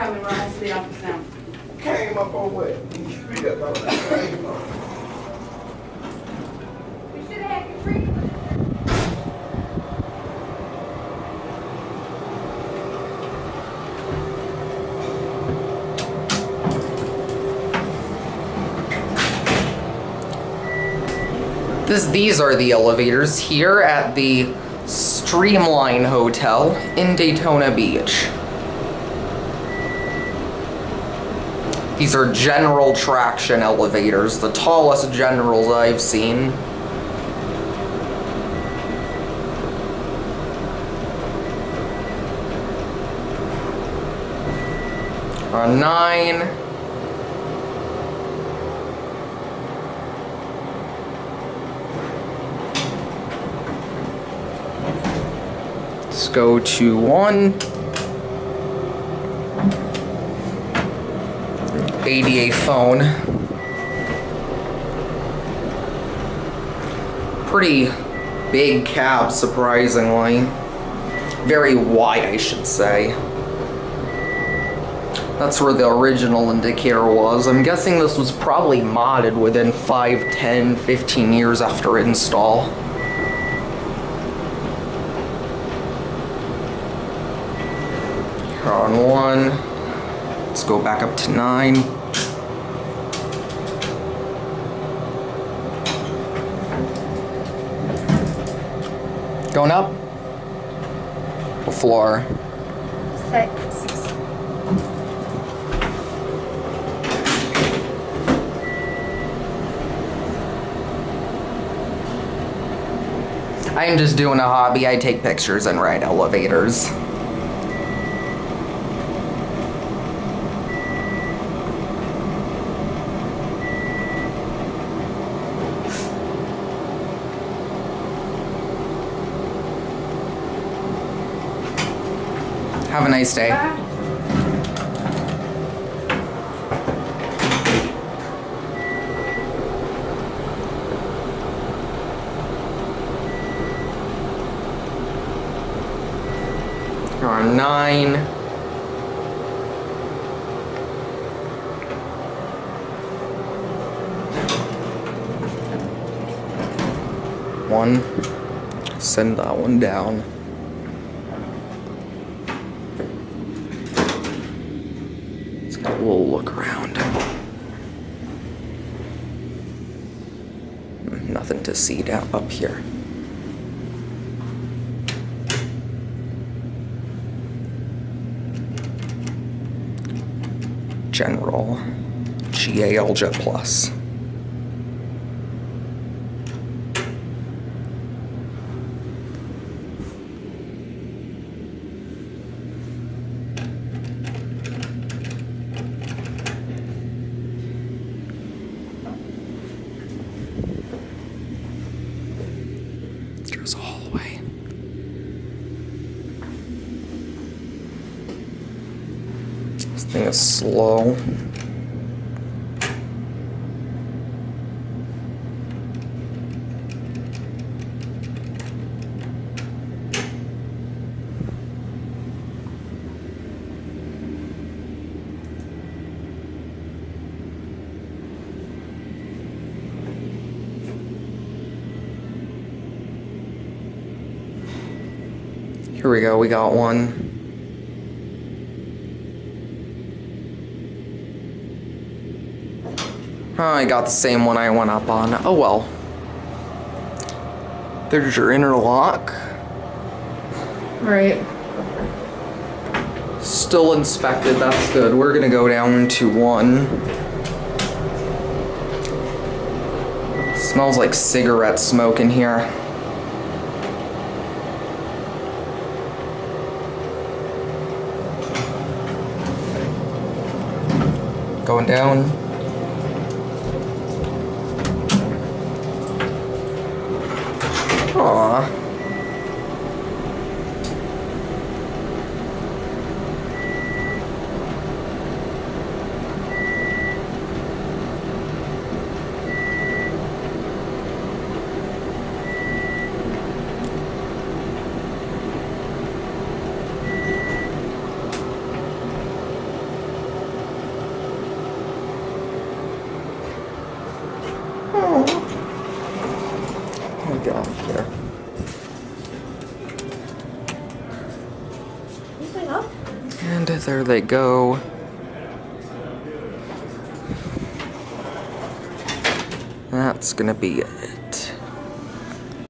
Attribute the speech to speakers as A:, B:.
A: coming right to the office now.
B: Came up on what? Street up on that same line.
A: We should have had Katrina.
C: These are the elevators here at the Streamline Hotel in Daytona Beach. These are general traction elevators, the tallest generals I've seen. On 9. Let's go to 1. ADA phone. Pretty big cab, surprisingly. Very wide, I should say. That's where the original indicator was. I'm guessing this was probably modded within 5, 10, 15 years after install. Here on 1. Let's go back up to 9. Going up. The floor.
A: 6.
C: I am just doing a hobby. I take pictures and ride elevators. Have a nice day.
A: Bye.
C: You're on 9. One. Send that one down. Let's get a little look around. Nothing to see down up here. General GAL JetPlus. There's a hallway. This thing is slow. Here we go, we got one. Oh, I got the same one I went up on. Oh well. There's your interlock.
A: Right.
C: Still inspected, that's good. We're gonna go down to 1. Smells like cigarette smoke in here. Going down. Aww. get off here.
D: Anything up?
C: And there they go. That's gonna be it.